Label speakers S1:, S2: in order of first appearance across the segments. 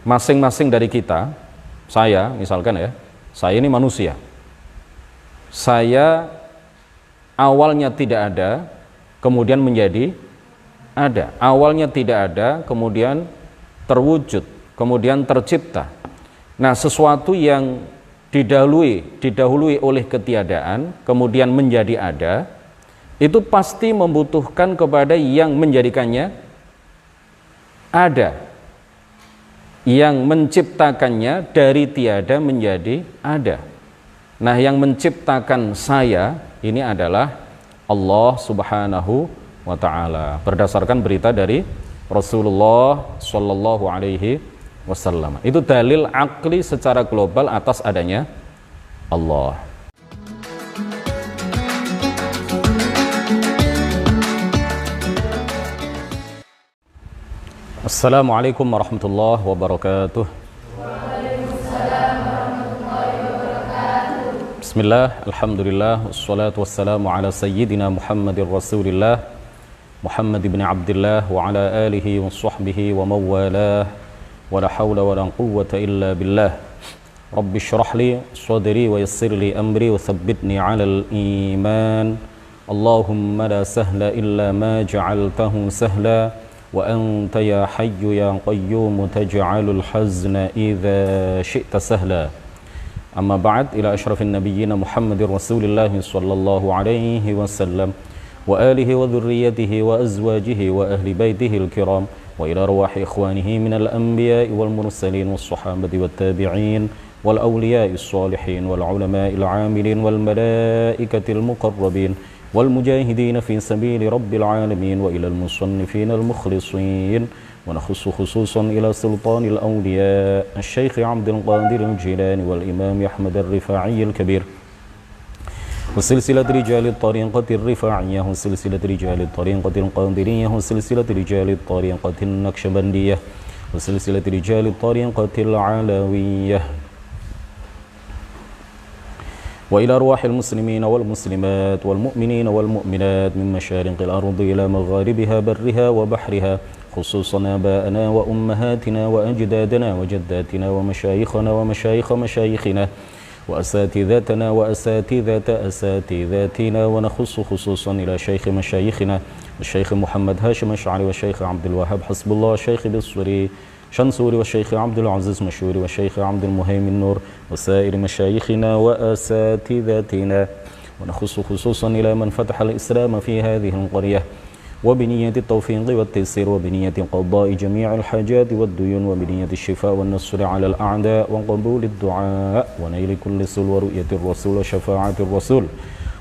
S1: masing-masing dari kita, saya misalkan ya, saya ini manusia. Saya awalnya tidak ada, kemudian menjadi ada. Awalnya tidak ada, kemudian terwujud, kemudian tercipta. Nah, sesuatu yang didahului oleh ketiadaan, kemudian menjadi ada, itu pasti membutuhkan kepada yang menjadikannya ada, yang menciptakannya dari tiada menjadi ada. Nah, yang menciptakan saya ini adalah Allah Subhanahu wa ta'ala, berdasarkan berita dari Rasulullah Shallallahu Alaihi Wasallam. Itu dalil akli secara global atas adanya Allah. Assalamualaikum warahmatullahi wabarakatuh. Bismillah, alhamdulillah, wassalatu wassalamu ala sayyidina Muhammadir Rasulillah, Muhammad ibn Abdullah wa ala alihi wa sahbihi wa mawalah, wa la hawla wa la quwwata illa billah. Rabbi shrah li sadri wa yassir li amri wa thabbitni ala al-iman. Allahumma la sahla illa ma ja'altahu sahla wa anta ya hayyu ya qayyum taj'alul hazna idza syi'ta sahla. Amma ba'd, ila asyrafin nabiyyin Muhammadir Rasulillah sallallahu alaihi wasallam wa alihi wa dhurriyyatihi wa azwajihi wa ahli baitihi al-kiram wa ila arwahi ikhwanihi minal anbiya'i wal mursalin was sahabati wat tabi'in wal awliya'i as-salihin wal ulama'il 'amilin wal malaikatil muqarrabin wal mujahidin fi sabili rabbil alamin wa ila al-musannifin al-mukhlisin wa nakhussu khususan ila sultanil awliya al-syaikh Abdul Qadir al-Jilani wal imam Ahmad al-Rifa'i al-Kabir wa silsilat rijal at-tariqah ar-Rifa'iyah wa silsilat rijal at-tariqah al-Qadiriyah wa silsilat rijal at-tariqah an-Naqshbandiyah wa silsilat rijal at-tariqah al-Alawiyyah وإلى أرواح المسلمين والمسلمات والمؤمنين والمؤمنات من مشارق الأرض إلى مغاربها برها وبحرها خصوصا آباءنا وأمهاتنا وأجدادنا وجداتنا ومشايخنا ومشايخ مشايخنا وأساتذتنا وأساتذة أساتذتنا ونخص خصوصا إلى شيخ مشايخنا الشيخ محمد هاشم الأشعري والشيخ عبد الوهاب حسب الله الشيخ بالصري شنصوري والشيخ عبد العزيز مشوري والشيخ عبد المهيمن نور وسائر مشايخنا وأساتذتنا ونخص خصوصا إلى من فتح الإسلام في هذه القرية وبنية التوفيق والتيسير وبنية قضاء جميع الحاجات والديون وبنية الشفاء والنصر على الأعداء وقبول الدعاء ونيل كل سل ورؤية الرسول وشفاعة الرسول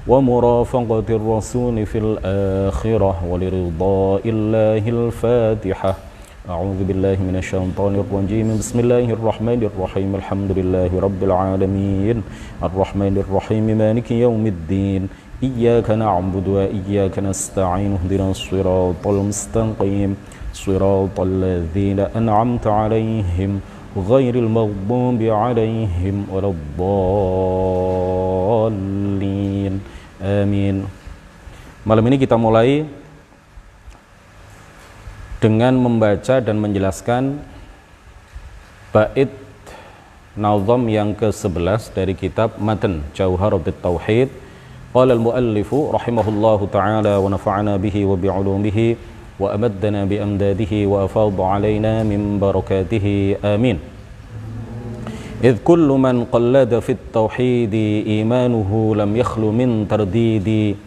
S1: ومرافقة الرسول في الآخرة ولرضاء الله الفاتحة. أعوذ بالله من الشيطان الرجيم. بسم الله الرحمن الرحيم. الحمد لله رب العالمين الرحمن الرحيم مالك يوم الدين إياك نعبد وإياك نستعين اهدنا الصراط المستقيم صراط الذين أنعمت عليهم غير المغضوب عليهم ولا الضالين آمين. Malam ini kita mulai dengan membaca dan menjelaskan bait nazam yang ke-11 dari kitab Matan Jauharatul Tauhid. Qala al-muallifu rahimahullahu ta'ala wa nafa'ana bihi wa bi'ulumihi wa amaddana bi amdadihi wa afadha alaina min barakatihi amin. إذ كل من قلد في التوحيد إيمانه لم يخل من ترديد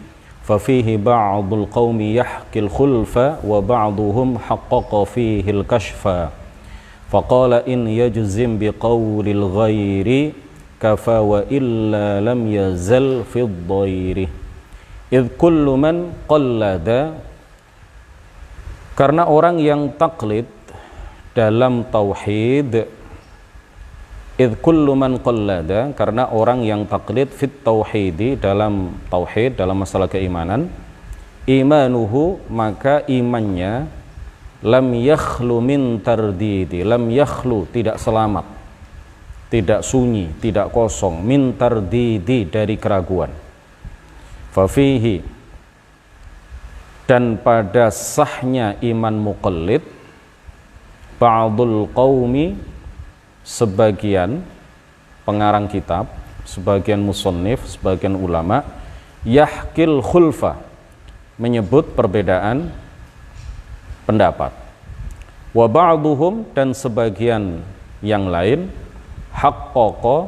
S1: ففيه بعض القوم يحكي الخلف وبعضهم حقق فيه الكشف فقال إن يجزم بقول الغير كفى وإلا لم يزل في الضير إذ كل من قلد. Karena orang yang taklid dalam tauhid, idh kullu man qallada, karena orang yang taklid fit tauhidi, dalam tauhid, dalam masalah keimanan, imanuhu, maka imannya, lam yakhlu min tardidi, lam yakhlu, tidak selamat, tidak sunyi, tidak kosong, min tardidi, dari keraguan. Fafihi, dan pada sahnya iman muqallid, ba'dul qaumi, sebagian pengarang kitab, sebagian musannif, sebagian ulama yahkil khulfa, menyebut perbedaan pendapat. Wa ba'duhum, dan sebagian yang lain haqqaqa,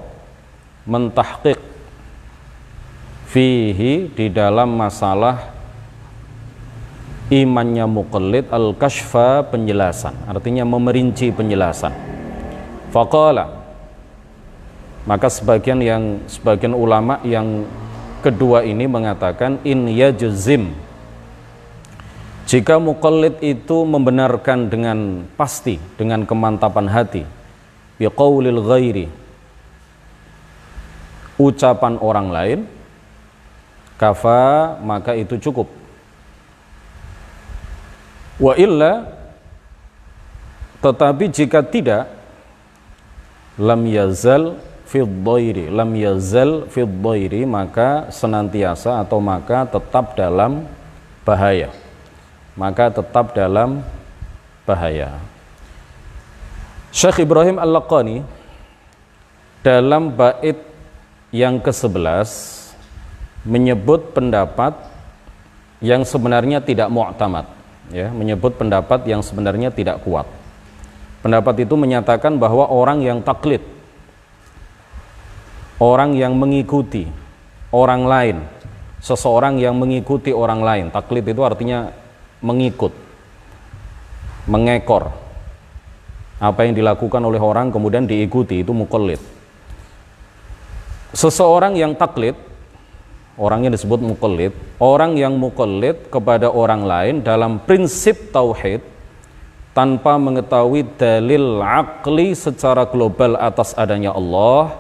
S1: mentahqiq fihi, di dalam masalah imannya muqallid, al-kashfa, penjelasan, artinya memerinci penjelasan. Faqala, maka sebagian ulama yang kedua ini mengatakan, in yajzim, jika muqallid itu membenarkan dengan pasti, dengan kemantapan hati, biqaulil ghairi, ucapan orang lain, kafa, maka itu cukup. Wa illa, tetapi jika tidak, lam yazal fid-dhairi, lam yazal fid-dhairi, maka senantiasa atau maka tetap dalam bahaya, maka tetap dalam bahaya. Syekh Ibrahim Al-Laqani dalam bait yang ke-11 menyebut pendapat yang sebenarnya tidak mu'tamad, ya, menyebut pendapat yang sebenarnya tidak kuat. Pendapat itu menyatakan bahwa orang yang taklid, orang yang mengikuti orang lain, seseorang yang mengikuti orang lain, taklid itu artinya mengikut, mengekor apa yang dilakukan oleh orang kemudian diikuti, itu muqallid. Seseorang yang taklid, orangnya disebut muqallid, orang yang muqallid kepada orang lain dalam prinsip tauhid tanpa mengetahui dalil aqli secara global atas adanya Allah,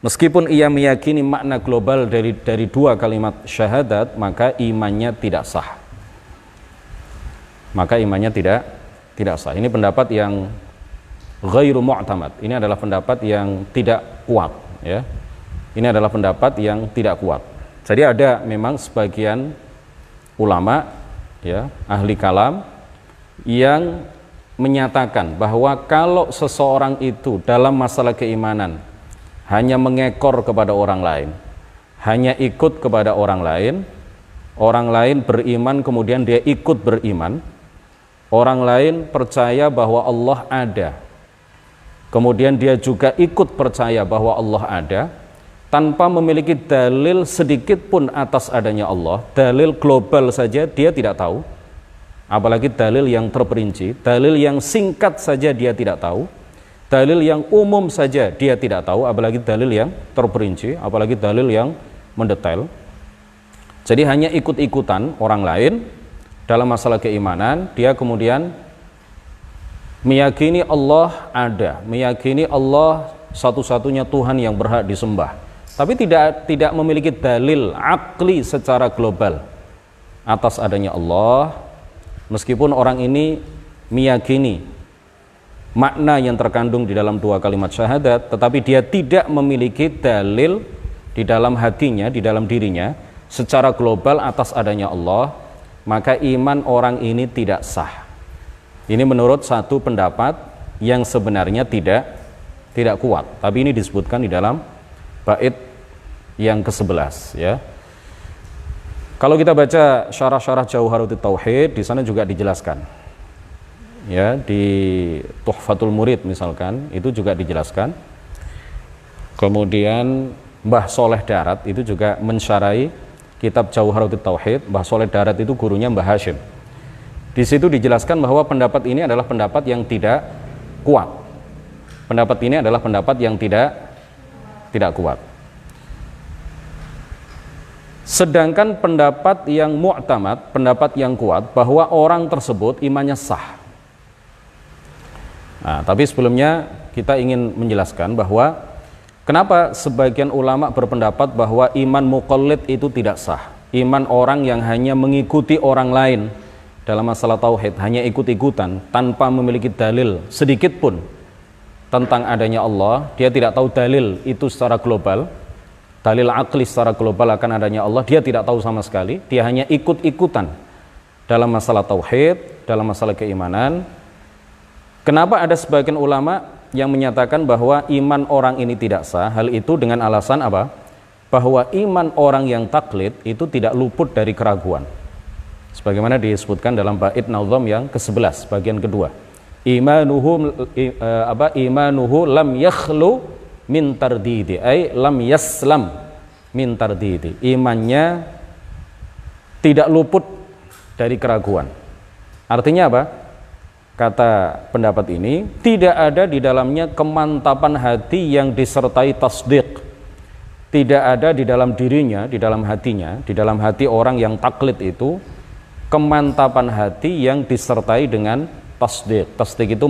S1: meskipun ia meyakini makna global dari dua kalimat syahadat, maka imannya tidak sah. Maka imannya tidak sah. Ini pendapat yang ghairu mu'tamad. Ini adalah pendapat yang tidak kuat, ya. Ini adalah pendapat yang tidak kuat. Jadi ada memang sebagian ulama, ya, ahli kalam yang menyatakan bahwa kalau seseorang itu dalam masalah keimanan hanya mengekor kepada orang lain, hanya ikut kepada orang lain beriman kemudian dia ikut beriman, orang lain percaya bahwa Allah ada, kemudian dia juga ikut percaya bahwa Allah ada, tanpa memiliki dalil sedikit pun atas adanya Allah, dalil global saja dia tidak tahu, apalagi dalil yang terperinci, dalil yang singkat saja dia tidak tahu, dalil yang umum saja dia tidak tahu, apalagi dalil yang terperinci, apalagi dalil yang mendetail. Jadi hanya ikut-ikutan orang lain dalam masalah keimanan, dia kemudian meyakini Allah ada, meyakini Allah satu-satunya Tuhan yang berhak disembah, tapi tidak memiliki dalil akli secara global atas adanya Allah, meskipun orang ini meyakini makna yang terkandung di dalam dua kalimat syahadat, tetapi dia tidak memiliki dalil di dalam hatinya, di dalam dirinya secara global atas adanya Allah, maka iman orang ini tidak sah. Ini menurut satu pendapat yang sebenarnya tidak kuat, tapi ini disebutkan di dalam bait yang ke-11, ya. Kalau kita baca syarah-syarah Jauharut Tauhid, di sana juga dijelaskan, ya, di Tuhfatul Murid misalkan itu juga dijelaskan. Kemudian Mbah Soleh Darat itu juga mensyarahi kitab Jauharut Tauhid. Mbah Soleh Darat itu gurunya Mbah Hashim. Di situ dijelaskan bahwa pendapat ini adalah pendapat yang tidak kuat. Pendapat ini adalah pendapat yang tidak kuat. Sedangkan pendapat yang mu'tamad, pendapat yang kuat, bahwa orang tersebut imannya sah. Nah, tapi sebelumnya kita ingin menjelaskan bahwa kenapa sebagian ulama berpendapat bahwa iman muqallid itu tidak sah. Iman orang yang hanya mengikuti orang lain dalam masalah tauhid, hanya ikut-ikutan tanpa memiliki dalil sedikit pun tentang adanya Allah, dia tidak tahu dalil itu secara global, dalil akli secara global akan adanya Allah, dia tidak tahu sama sekali, dia hanya ikut-ikutan dalam masalah tauhid, dalam masalah keimanan. Kenapa ada sebagian ulama yang menyatakan bahwa iman orang ini tidak sah, hal itu dengan alasan apa? Bahwa iman orang yang taklid itu tidak luput dari keraguan. Sebagaimana disebutkan dalam bait Nazm yang ke-11 bagian kedua. Imanuhu lam yakhlu min tardidi, ay lam yaslam min tardidi. Imannya tidak luput dari keraguan. Artinya apa? Kata pendapat ini, tidak ada di dalamnya kemantapan hati yang disertai tasdik. Tidak ada di dalam dirinya, di dalam hatinya, di dalam hati orang yang taklid itu, kemantapan hati yang disertai dengan tasdik. Tasdik itu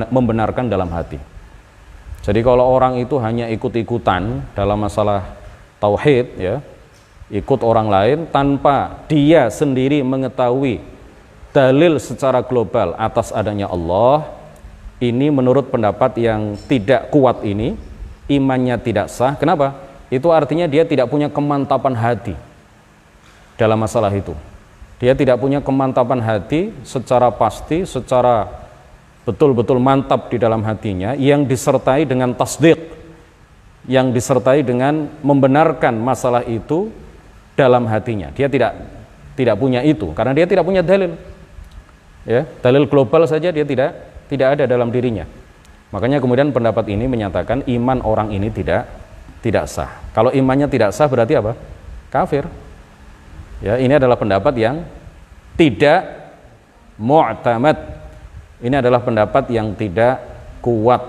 S1: membenarkan dalam hati. Jadi kalau orang itu hanya ikut-ikutan dalam masalah tauhid, ya, ikut orang lain tanpa dia sendiri mengetahui dalil secara global atas adanya Allah, ini menurut pendapat yang tidak kuat ini, imannya tidak sah. Kenapa? Itu artinya dia tidak punya kemantapan hati dalam masalah itu. Dia tidak punya kemantapan hati secara pasti, secara betul-betul mantap di dalam hatinya, yang disertai dengan tasdik, yang disertai dengan membenarkan masalah itu dalam hatinya. Dia tidak punya itu, karena dia tidak punya dalil. Ya, dalil global saja dia tidak ada dalam dirinya. Makanya kemudian pendapat ini menyatakan iman orang ini tidak sah. Kalau imannya tidak sah berarti apa? Kafir. Ya, ini adalah pendapat yang tidak mu'tamad. Ini adalah pendapat yang tidak kuat.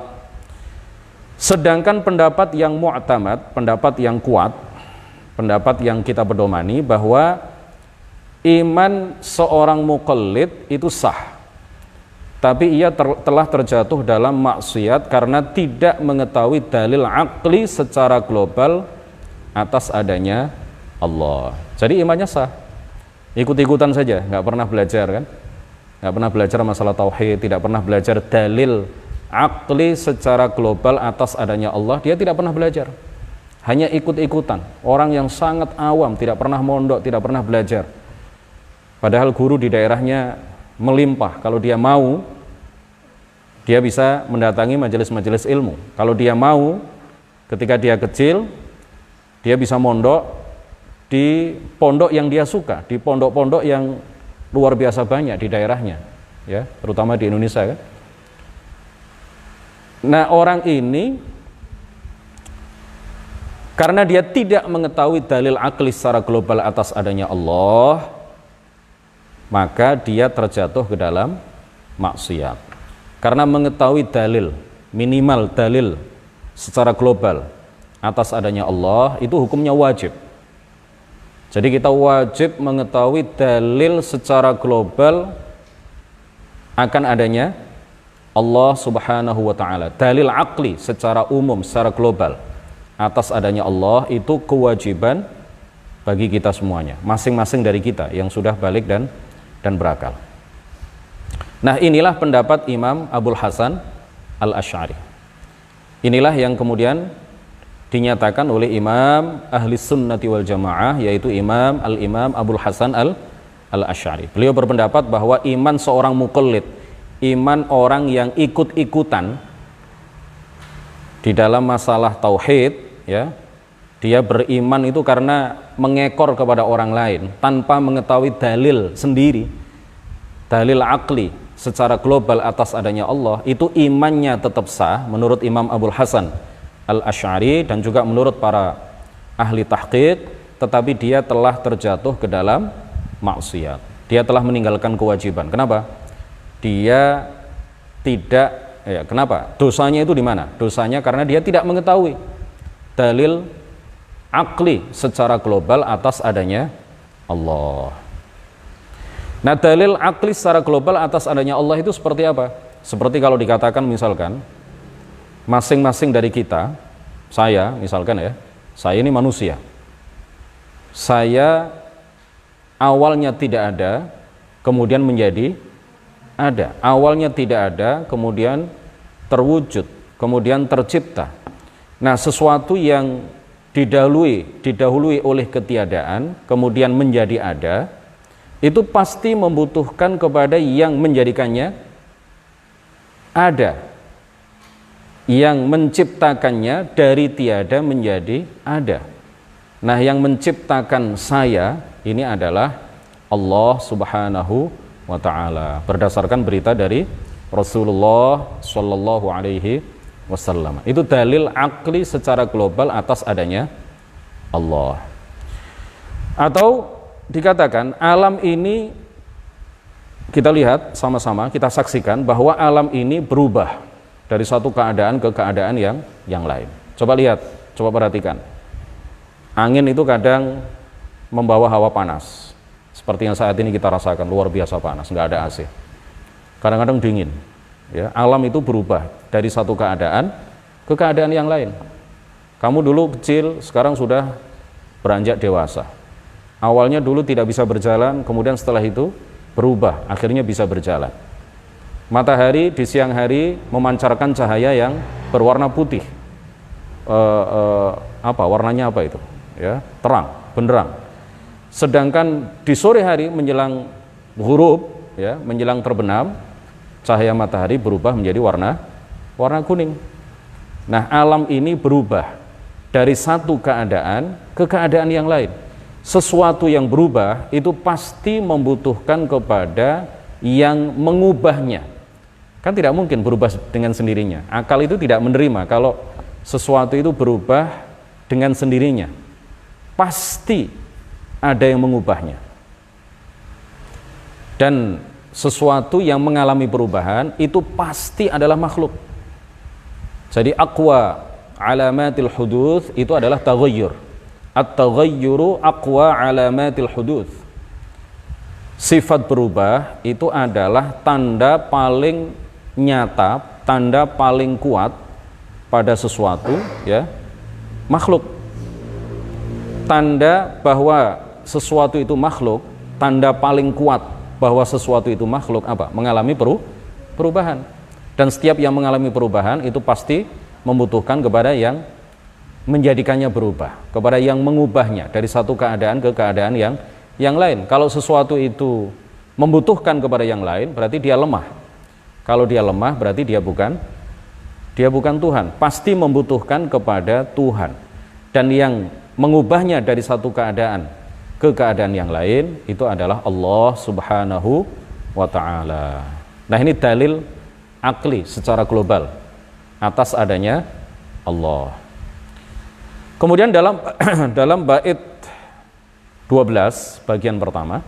S1: Sedangkan pendapat yang mu'tamad, pendapat yang kuat, pendapat yang kita pedomani bahwa iman seorang muqallid itu sah, tapi ia telah terjatuh dalam maksiat karena tidak mengetahui dalil akli secara global atas adanya Allah. Jadi imannya sah, ikut-ikutan saja, nggak pernah belajar kan, nggak pernah belajar masalah tauhid, tidak pernah belajar dalil akli secara global atas adanya Allah, dia tidak pernah belajar, hanya ikut-ikutan. Orang yang sangat awam, tidak pernah mondok, tidak pernah belajar. Padahal guru di daerahnya melimpah. Kalau dia mau, dia bisa mendatangi majelis-majelis ilmu. Kalau dia mau, ketika dia kecil, dia bisa mondok di pondok yang dia suka, di pondok-pondok yang luar biasa banyak di daerahnya, ya, terutama di Indonesia kan. Nah, orang ini karena dia tidak mengetahui dalil akli secara global atas adanya Allah, maka dia terjatuh ke dalam maksiat. Karena mengetahui dalil, minimal dalil secara global atas adanya Allah, itu hukumnya wajib. Jadi kita wajib mengetahui dalil secara global akan adanya Allah Subhanahu wa ta'ala. Dalil akli secara umum, secara global atas adanya Allah, itu kewajiban bagi kita semuanya, masing-masing dari kita yang sudah balik dan berakal. Nah, inilah pendapat Imam Abul Hasan Al-Asy'ari. Inilah yang kemudian dinyatakan oleh Imam Ahli Sunnati wal Jamaah, yaitu Imam Abul Hasan Al-Asy'ari. Beliau berpendapat bahwa iman seorang muqallid, iman orang yang ikut-ikutan di dalam masalah tauhid, ya, dia beriman itu karena mengekor kepada orang lain tanpa mengetahui dalil sendiri, dalil akli secara global atas adanya Allah, itu imannya tetap sah menurut Imam Abul Hasan Al-Asy'ari dan juga menurut para ahli tahqiq, tetapi dia telah terjatuh ke dalam maksiat. Dia telah meninggalkan kewajiban. Kenapa? Dia tidak, ya, kenapa? Dosanya itu di mana? Dosanya karena dia tidak mengetahui dalil akli secara global atas adanya Allah. Nah, dalil akli secara global atas adanya Allah itu seperti apa? Seperti kalau dikatakan misalkan masing-masing dari kita, saya misalkan ya, saya ini manusia, saya awalnya tidak ada, kemudian menjadi ada. Awalnya tidak ada, kemudian terwujud, kemudian tercipta. Nah, sesuatu yang didahului oleh ketiadaan, kemudian menjadi ada, itu pasti membutuhkan kepada yang menjadikannya ada. yang menciptakannya dari tiada menjadi ada. Nah, yang menciptakan saya ini adalah Allah Subhanahu wa ta'ala, berdasarkan berita dari Rasulullah Shallallahu alaihi wasallam. Itu dalil akli secara global atas adanya Allah. Atau dikatakan alam ini, kita lihat sama-sama, kita saksikan bahwa alam ini berubah dari satu keadaan ke keadaan yang lain. Coba lihat, coba perhatikan. Angin itu kadang membawa hawa panas, seperti yang saat ini kita rasakan, luar biasa panas, nggak ada AC. Kadang-kadang dingin. Ya, alam itu berubah dari satu keadaan ke keadaan yang lain. Kamu dulu kecil, sekarang sudah beranjak dewasa. Awalnya dulu tidak bisa berjalan, kemudian setelah itu berubah, akhirnya bisa berjalan. Matahari di siang hari memancarkan cahaya yang berwarna putih. Warnanya apa itu? Ya, terang, benderang. Sedangkan di sore hari menjelang ghurub, ya, menjelang terbenam, cahaya matahari berubah menjadi warna kuning. Nah, alam ini berubah dari satu keadaan ke keadaan yang lain. Sesuatu yang berubah itu pasti membutuhkan kepada yang mengubahnya. Kan tidak mungkin berubah dengan sendirinya. Akal itu tidak menerima kalau sesuatu itu berubah dengan sendirinya. Pasti ada yang mengubahnya. Dan sesuatu yang mengalami perubahan itu pasti adalah makhluk. Jadi aqwa alamatil huduts itu adalah taghayyur. At-taghayyuru aqwa alamatil huduts. Sifat berubah itu adalah tanda paling nyata, tanda paling kuat pada sesuatu, ya, makhluk. Tanda bahwa sesuatu itu makhluk, tanda paling kuat bahwa sesuatu itu makhluk apa? Mengalami perubahan. Dan setiap yang mengalami perubahan itu pasti membutuhkan kepada yang menjadikannya berubah, kepada yang mengubahnya dari satu keadaan ke keadaan yang lain. Kalau sesuatu itu membutuhkan kepada yang lain, berarti dia lemah. Kalau dia lemah, berarti dia bukan Tuhan. Pasti membutuhkan kepada Tuhan. Dan yang mengubahnya dari satu keadaan ke keadaan yang lain itu adalah Allah Subhanahu wa ta'ala. Nah, ini dalil akli secara global atas adanya Allah. Kemudian dalam bait 12 bagian pertama,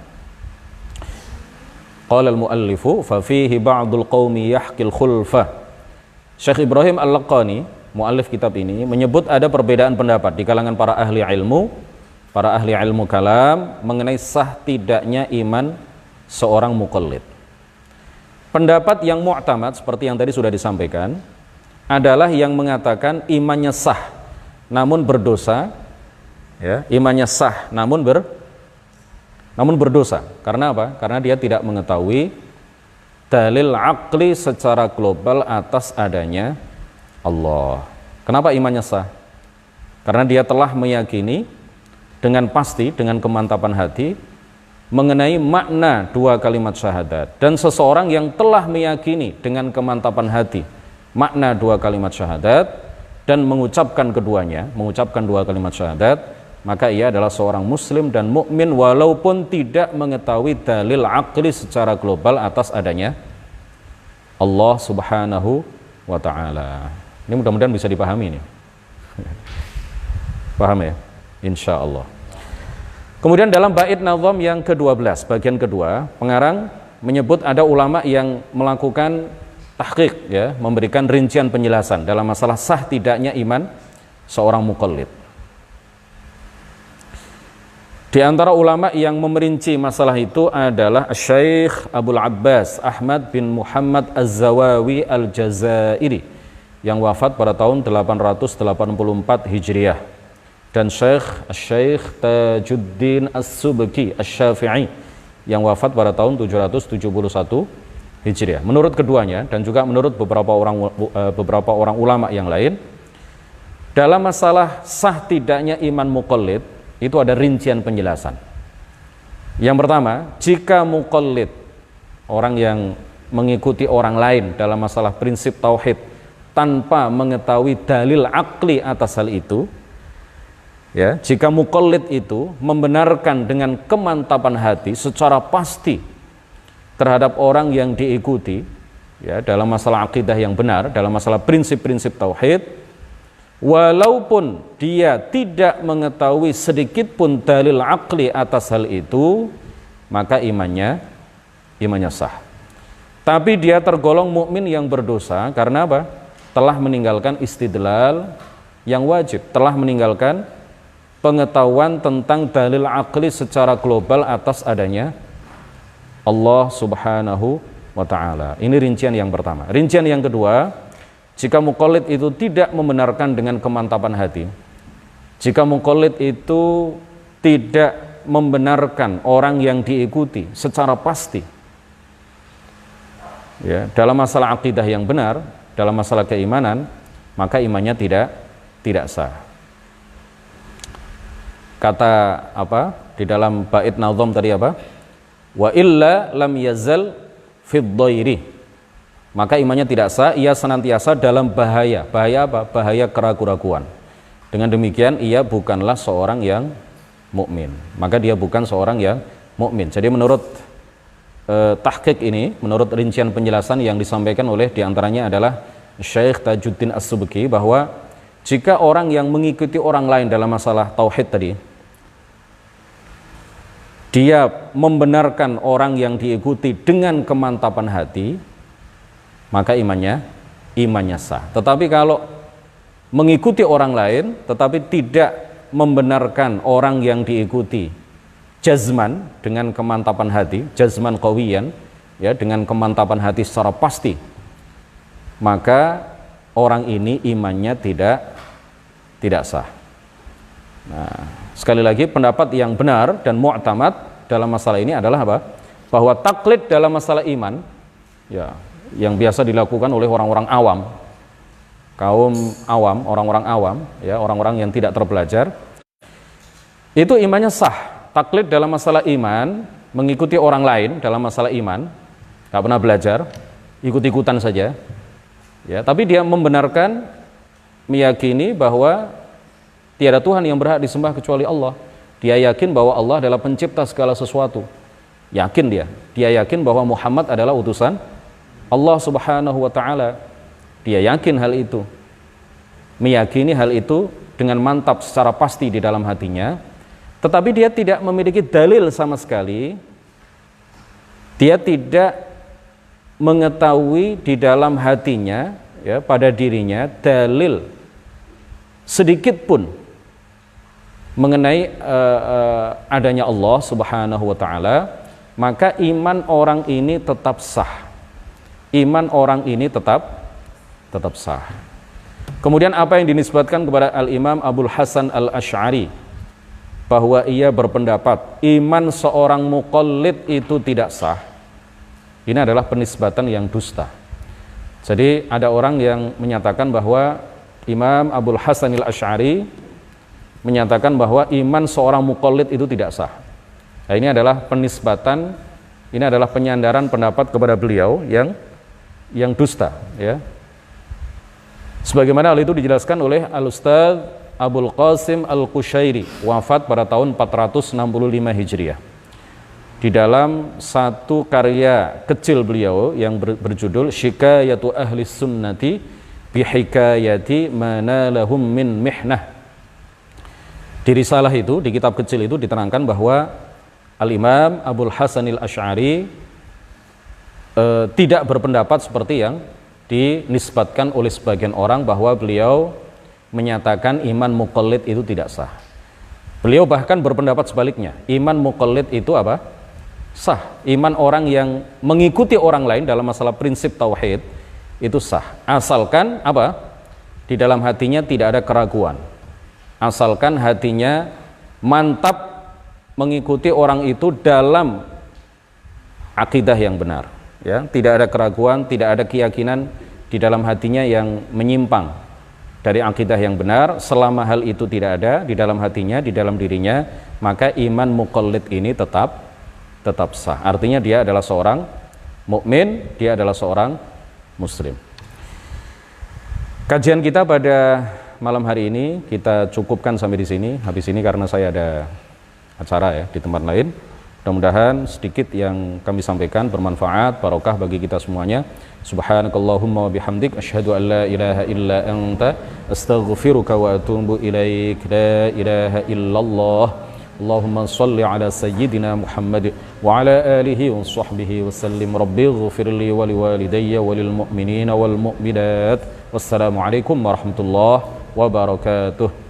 S1: qala al-muallifu fa fihi ba'dul qaumi yahkil khulfa. Syekh Ibrahim Al-Laqani, muallif kitab ini, menyebut ada perbedaan pendapat di kalangan para ahli ilmu kalam mengenai sah tidaknya iman seorang muqallid. Pendapat yang mu'tamad seperti yang tadi sudah disampaikan adalah yang mengatakan imannya sah namun berdosa, ya, imannya sah namun berdosa. Karena apa? Karena dia tidak mengetahui dalil akli secara global atas adanya Allah. Kenapa imannya sah? Karena dia telah meyakini dengan pasti, dengan kemantapan hati mengenai makna dua kalimat syahadat. Dan seseorang yang telah meyakini dengan kemantapan hati makna dua kalimat syahadat dan mengucapkan keduanya, mengucapkan dua kalimat syahadat, maka ia adalah seorang muslim dan mukmin walaupun tidak mengetahui dalil akli secara global atas adanya Allah Subhanahu wa ta'ala. Ini mudah-mudahan bisa dipahami nih. Paham ya? Insya Allah. Kemudian dalam bait nazam yang ke-12, bagian kedua, pengarang menyebut ada ulama yang melakukan tahqiq, ya, memberikan rincian penjelasan dalam masalah sah tidaknya iman seorang muqallid. Di antara ulama yang memerinci masalah itu adalah Syekh Abul Abbas Ahmad bin Muhammad Az-Zawawi Al-Jazairi yang wafat pada tahun 884 Hijriah, dan Syekh Tajuddin As-Subki Asy-Syafi'i yang wafat pada tahun 771 Hijriah. Menurut keduanya dan juga menurut beberapa orang ulama yang lain, dalam masalah sah tidaknya iman muqallid itu ada rincian penjelasan. Yang pertama, jika muqallid, orang yang mengikuti orang lain dalam masalah prinsip tauhid, tanpa mengetahui dalil akli atas hal itu, ya, jika muqallid itu membenarkan dengan kemantapan hati secara pasti terhadap orang yang diikuti, ya, dalam masalah akidah yang benar, dalam masalah prinsip-prinsip tauhid, walaupun dia tidak mengetahui sedikit pun dalil akli atas hal itu, maka imannya sah. Tapi dia tergolong mukmin yang berdosa karena apa? Telah meninggalkan istidlal yang wajib, telah meninggalkan pengetahuan tentang dalil akli secara global atas adanya Allah Subhanahu wa ta'ala. Ini rincian yang pertama. Rincian yang kedua, jika muqallid itu tidak membenarkan dengan kemantapan hati, jika muqallid itu tidak membenarkan orang yang diikuti secara pasti, ya, dalam masalah akidah yang benar, dalam masalah keimanan, maka imannya tidak sah. Kata apa di dalam bait nazam tadi apa? Wa illa lam yazal fid dhairi. Maka imannya tidak sah, ia senantiasa dalam bahaya. Bahaya apa? Bahaya keraguan-raguan. Dengan demikian ia bukanlah seorang yang mukmin. Maka dia bukan seorang yang mukmin. Jadi menurut tahqiq ini, menurut rincian penjelasan yang disampaikan oleh diantaranya adalah Syekh Tajuddin As-Subki, bahwa jika orang yang mengikuti orang lain dalam masalah tauhid tadi, dia membenarkan orang yang diikuti dengan kemantapan hati, maka imannya sah. Tetapi kalau mengikuti orang lain tetapi tidak membenarkan orang yang diikuti jazman, dengan kemantapan hati, jazman qawiyan, ya, dengan kemantapan hati secara pasti, maka orang ini imannya tidak sah. Nah, sekali lagi pendapat yang benar dan mu'tamad dalam masalah ini adalah apa? Bahwa taklid dalam masalah iman, ya, yang biasa dilakukan oleh orang-orang awam, kaum awam, orang-orang awam, ya, orang-orang yang tidak terpelajar, itu imannya sah. Taklid dalam masalah iman, mengikuti orang lain dalam masalah iman, nggak pernah belajar, ikut-ikutan saja, ya, tapi dia membenarkan, meyakini bahwa tiada Tuhan yang berhak disembah kecuali Allah. Dia yakin bahwa Allah adalah pencipta segala sesuatu. Yakin dia yakin bahwa Muhammad adalah utusan Allah Subhanahu wa ta'ala. Dia yakin hal itu, meyakini hal itu dengan mantap secara pasti di dalam hatinya. Tetapi dia tidak memiliki dalil sama sekali. Dia tidak mengetahui di dalam hatinya, ya, pada dirinya dalil sedikit pun mengenai adanya Allah Subhanahu wa ta'ala, maka iman orang ini tetap sah. Iman orang ini tetap sah. Kemudian apa yang dinisbatkan kepada Al-Imam Abul Hasan Al-Asy'ari, bahwa ia berpendapat iman seorang muqallid itu tidak sah, ini adalah penisbatan yang dusta. Jadi ada orang yang menyatakan bahwa Imam Abul Hasan Al-Asy'ari menyatakan bahwa iman seorang muqallid itu tidak sah. Nah, ini adalah penisbatan, ini adalah penyandaran pendapat kepada beliau yang dusta, ya. Sebagaimana hal itu dijelaskan oleh Al-Ustadz Abul Qasim Al-Qushairi, wafat pada tahun 465 Hijriah. Di dalam satu karya kecil beliau yang berjudul Syikayatu Ahli Sunnati Bihikayati Manalahum Min Mihnah. Di risalah itu, di kitab kecil itu diterangkan bahwa Al-Imam Abul Hasan Al-Asy'ari tidak berpendapat seperti yang dinisbatkan oleh sebagian orang, bahwa beliau menyatakan iman muqallid itu tidak sah. Beliau bahkan berpendapat sebaliknya, iman muqallid itu apa? Sah. Iman orang yang mengikuti orang lain dalam masalah prinsip tauhid itu sah, asalkan apa? Di dalam hatinya tidak ada keraguan, asalkan hatinya mantap mengikuti orang itu dalam akidah yang benar, ya, tidak ada keraguan, tidak ada keyakinan di dalam hatinya yang menyimpang dari akidah yang benar. Selama hal itu tidak ada di dalam hatinya, di dalam dirinya, maka iman muqallid ini tetap sah. Artinya dia adalah seorang mukmin, dia adalah seorang muslim. Kajian kita pada malam hari ini kita cukupkan sampai di sini. Habis ini karena saya ada acara ya di tempat lain. Mudah-mudahan sedikit yang kami sampaikan bermanfaat, barokah bagi kita semuanya. Subhanakallahumma wa bihamdik asyhadu an la ilaha illa anta astaghfiruka wa atubu ilaik. La ilaha illallah. Allahumma salli ala sayyidina Muhammad wa ala alihi wa sahbihi wa sallim. Rabbi ighfirli wa liwalidayya wa lil mu'minina wal mu'minat. Wassalamualaikum warahmatullahi wabarakatuh.